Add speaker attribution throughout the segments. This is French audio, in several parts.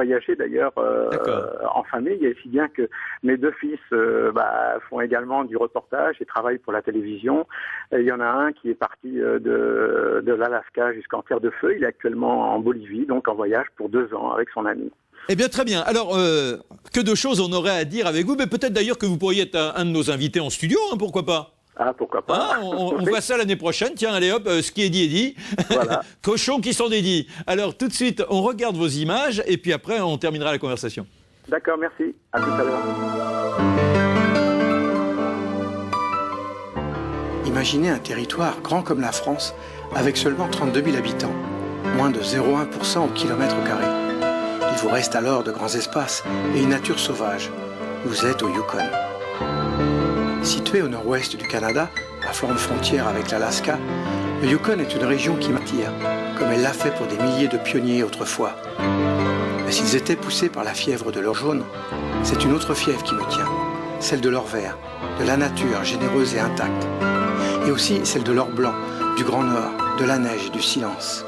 Speaker 1: voyager d'ailleurs en famille, et si bien que mes deux fils font également du reportage et travaillent pour la télévision. Et il y en a un qui est parti de l'Alaska jusqu'en Terre de Feu. Il est actuellement en Bolivie, donc en voyage pour 2 ans avec son ami.
Speaker 2: Eh bien, très bien. Alors, que de choses on aurait à dire avec vous, mais peut-être d'ailleurs que vous pourriez être un de nos invités en studio, hein, pourquoi pas?
Speaker 1: Ah, pourquoi pas.
Speaker 2: On voit ça l'année prochaine. Tiens, allez hop, ce qui est dit est dit.
Speaker 1: Voilà.
Speaker 2: Cochons qui sont dédits. Alors, tout de suite, on regarde vos images et puis après, on terminera la conversation.
Speaker 1: D'accord, merci. À tout à l'heure.
Speaker 3: Imaginez un territoire grand comme la France, avec seulement 32 000 habitants, moins de 0,1% au kilomètre carré. Il vous reste alors de grands espaces et une nature sauvage. Vous êtes au Yukon. Situé au nord-ouest du Canada, à flanc de frontière avec l'Alaska, le Yukon est une région qui m'attire, comme elle l'a fait pour des milliers de pionniers autrefois. Mais s'ils étaient poussés par la fièvre de l'or jaune, c'est une autre fièvre qui me tient, celle de l'or vert, de la nature généreuse et intacte, et aussi celle de l'or blanc, du Grand Nord, de la neige et du silence.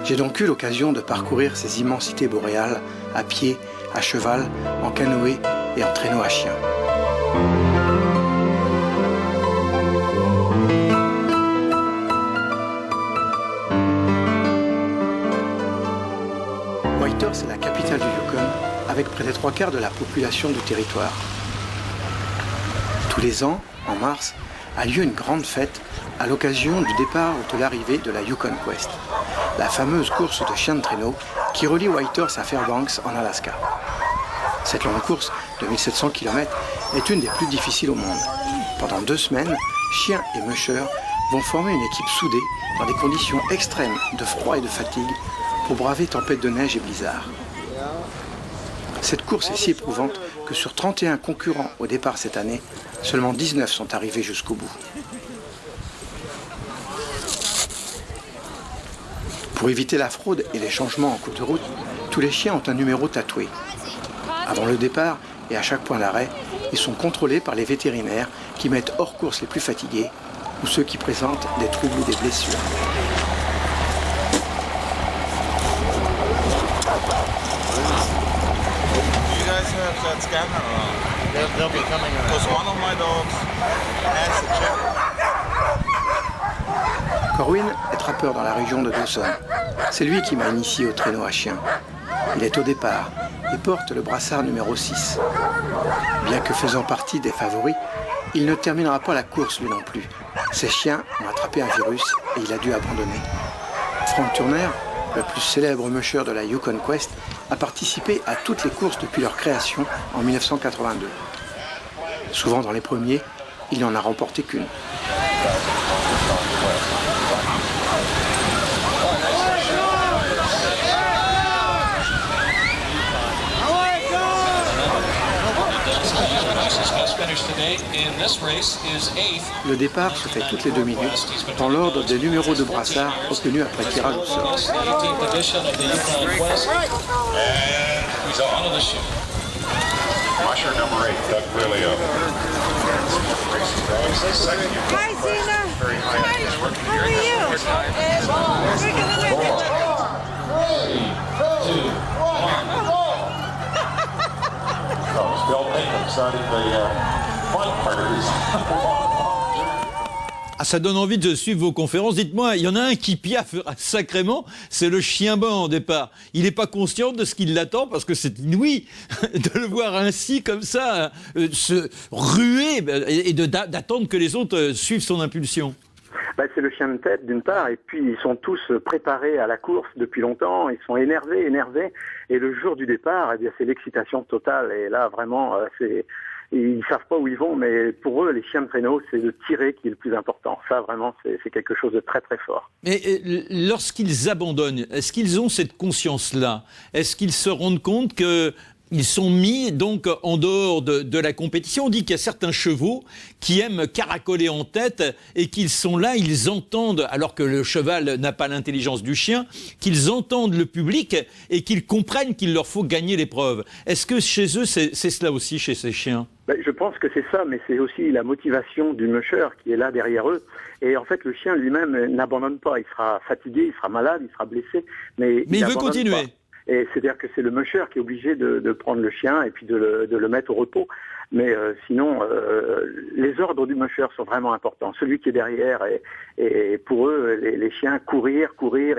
Speaker 3: J'ai donc eu l'occasion de parcourir ces immensités boréales, à pied, à cheval, en canoë et en traîneau à chien. Whitehorse est la capitale du Yukon, avec près des 3/4 de la population du territoire. Tous les ans, en mars, a lieu une grande fête à l'occasion du départ ou de l'arrivée de la Yukon Quest, la fameuse course de chiens de traîneau qui relie Whitehorse à Fairbanks en Alaska. Cette longue course de 1700 km est une des plus difficiles au monde. Pendant 2 semaines, chiens et mushers vont former une équipe soudée dans des conditions extrêmes de froid et de fatigue pour braver tempêtes de neige et blizzards. Cette course est si éprouvante que sur 31 concurrents au départ cette année, seulement 19 sont arrivés jusqu'au bout. Pour éviter la fraude et les changements en cours de route, tous les chiens ont un numéro tatoué. Avant le départ et à chaque point d'arrêt, ils sont contrôlés par les vétérinaires qui mettent hors course les plus fatigués ou ceux qui présentent des troubles ou des blessures. Corwin est trappeur dans la région de Dawson. C'est lui qui m'a initié au traîneau à chien. Il est au départ et porte le brassard numéro 6. Bien que faisant partie des favoris, il ne terminera pas la course lui non plus. Ses chiens ont attrapé un virus et il a dû abandonner. Frank Turner, le plus célèbre musher de la Yukon Quest, a participé à toutes les courses depuis leur création en 1982. Souvent dans les premiers, il n'en a remporté qu'une. Le départ se fait toutes les 2 minutes dans l'ordre des numéros de brassard obtenus après tirage au sort.
Speaker 4: Hi, Zena. Hi. How are you?
Speaker 2: Ah, ça donne envie de suivre vos conférences. Dites-moi, il y en a un qui piaffe sacrément, c'est le chien blanc au départ. Il n'est pas conscient de ce qui l'attend parce que c'est inouï de le voir ainsi, comme ça, se ruer et d'attendre que les autres suivent son impulsion.
Speaker 1: C'est le chien de tête d'une part, et puis ils sont tous préparés à la course depuis longtemps, ils sont énervés, et le jour du départ, eh bien, c'est l'excitation totale, et là vraiment, ils savent pas où ils vont, mais pour eux, les chiens de traîneau, c'est de tirer qui est le plus important. Ça vraiment, c'est quelque chose de très très fort.
Speaker 2: Mais lorsqu'ils abandonnent, est-ce qu'ils ont cette conscience-là? Est-ce qu'ils se rendent compte que ils sont mis donc en dehors de la compétition? On dit qu'il y a certains chevaux qui aiment caracoler en tête et qu'ils sont là, ils entendent, alors que le cheval n'a pas l'intelligence du chien, qu'ils entendent le public et qu'ils comprennent qu'il leur faut gagner l'épreuve. Est-ce que chez eux, c'est cela aussi chez ces chiens?
Speaker 1: Je pense que c'est ça, mais c'est aussi la motivation du musher qui est là derrière eux. Et en fait, le chien lui-même n'abandonne pas. Il sera fatigué, il sera malade, il sera blessé, mais
Speaker 2: il veut continuer.
Speaker 1: Et c'est-à-dire que c'est le musher qui est obligé de prendre le chien et puis de le mettre au repos. Mais sinon, les ordres du musher sont vraiment importants. Celui qui est derrière, et pour eux, les chiens, courir,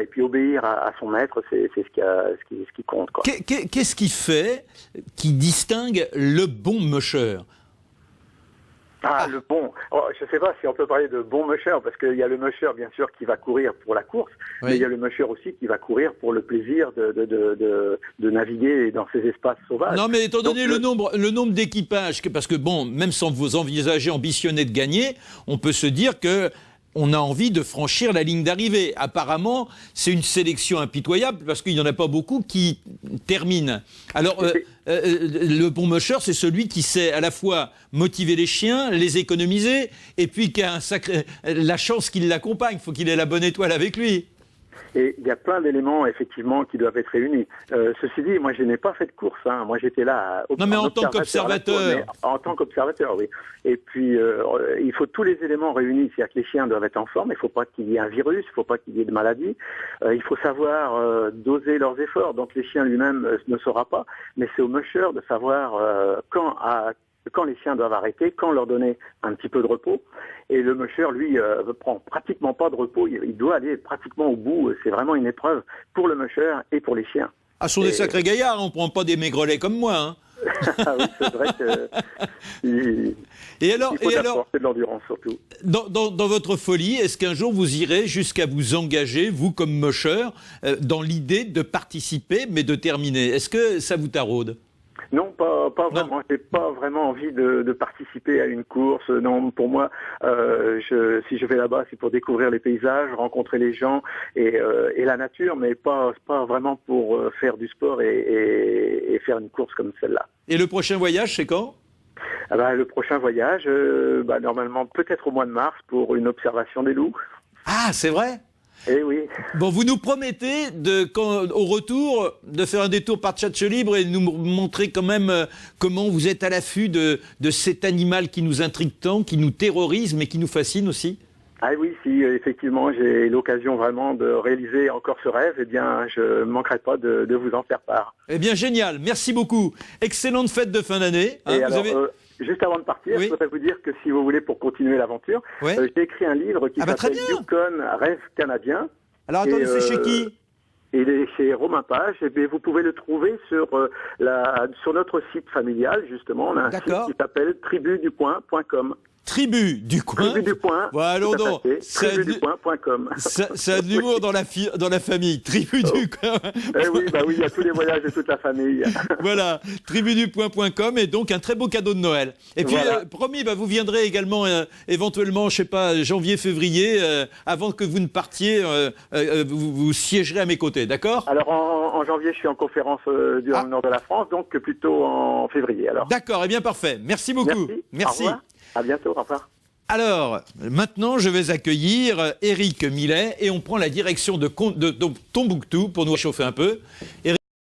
Speaker 1: et puis obéir à son maître, c'est ce qui compte, quoi.
Speaker 2: Qu'est-ce qui distingue le bon musher?
Speaker 1: Le bon. Je ne sais pas si on peut parler de bon musher, parce qu'il y a le musher, bien sûr, qui va courir pour la course,
Speaker 2: oui.
Speaker 1: Mais il y a le musher aussi qui va courir pour le plaisir de naviguer dans ces espaces sauvages.
Speaker 2: Non, mais étant donné le nombre d'équipages, parce que bon, même sans vous envisager ambitionner de gagner, on peut se dire que on a envie de franchir la ligne d'arrivée. Apparemment, c'est une sélection impitoyable parce qu'il n'y en a pas beaucoup qui terminent. Alors, le bon musher, c'est celui qui sait à la fois motiver les chiens, les économiser, et puis qui a la chance qu'il l'accompagne. Il faut qu'il ait la bonne étoile avec lui.
Speaker 1: Et il y a plein d'éléments, effectivement, qui doivent être réunis. Ceci dit, moi, je n'ai pas fait de course. Moi, j'étais là.
Speaker 2: Non, mais en tant qu'observateur.
Speaker 1: En tant qu'observateur, oui. Et puis, il faut tous les éléments réunis. C'est-à-dire que les chiens doivent être en forme. Il ne faut pas qu'il y ait un virus. Il ne faut pas qu'il y ait de maladie. Il faut savoir doser leurs efforts. Donc, les chiens lui-même ne saura pas. Mais c'est au musher de savoir quand les chiens doivent arrêter, quand leur donner un petit peu de repos. Et le musher, lui, prend pratiquement pas de repos. Il doit aller pratiquement au bout. C'est vraiment une épreuve pour le musher et pour les chiens.
Speaker 2: Ah, ce sont des sacrés gaillards. On ne prend pas des maigrelets comme moi. Hein.
Speaker 1: Ah oui, c'est vrai que il faut apporter de l'endurance surtout.
Speaker 2: Dans votre folie, est-ce qu'un jour vous irez jusqu'à vous engager, vous comme musher, dans l'idée de participer, mais de terminer? Est-ce que ça vous taraude?
Speaker 1: Non, pas vraiment. J'ai pas vraiment envie de participer à une course. Non, pour moi, si je vais là-bas, c'est pour découvrir les paysages, rencontrer les gens et la nature, mais pas vraiment pour faire du sport et faire une course comme celle-là.
Speaker 2: Et le prochain voyage, c'est quand?
Speaker 1: Le prochain voyage, normalement peut-être au mois de mars pour une observation des loups.
Speaker 2: Ah, c'est vrai?
Speaker 1: Eh oui.
Speaker 2: Bon, vous nous promettez, au retour, de faire un détour par Tchatche Libre et de nous montrer quand même comment vous êtes à l'affût de cet animal qui nous intrigue tant, qui nous terrorise, mais qui nous fascine aussi?
Speaker 1: Ah oui, si effectivement j'ai l'occasion vraiment de réaliser encore ce rêve, eh bien je ne manquerai pas de vous en faire part.
Speaker 2: Eh bien génial, merci beaucoup. Excellente fête de fin d'année.
Speaker 1: Juste avant de partir,
Speaker 2: oui.
Speaker 1: Je voudrais vous dire que si vous voulez, pour continuer l'aventure, j'ai écrit un livre qui s'appelle Yukon, Rêve canadien.
Speaker 2: Alors attendez, c'est chez qui?
Speaker 1: Il est chez Romain Page, et bien vous pouvez le trouver sur notre site familial, justement. On a un site qui s'appelle tribuducoin.com.
Speaker 2: Tribu du coin.
Speaker 1: Tribu du coin.
Speaker 2: Voilà, non.
Speaker 1: Tribuducoin.com.
Speaker 2: Ça a de l'humour dans la famille. Tribu du coin.
Speaker 1: Oui, il y a tous les voyages de toute la famille.
Speaker 2: Voilà, tribuducoin.com et donc un très beau cadeau de Noël. Et puis, promis, vous viendrez également éventuellement, je sais pas, janvier, février, avant que vous ne partiez, vous siégerez à mes côtés, d'accord?
Speaker 1: Alors, en janvier, je suis en conférence dans le nord de la France, donc plutôt en février, alors.
Speaker 2: D'accord, eh bien parfait. Merci beaucoup.
Speaker 1: Merci. Au revoir. À bientôt, au revoir.
Speaker 2: Alors, maintenant, je vais accueillir Éric Millet et on prend la direction de Tombouctou pour nous réchauffer un peu.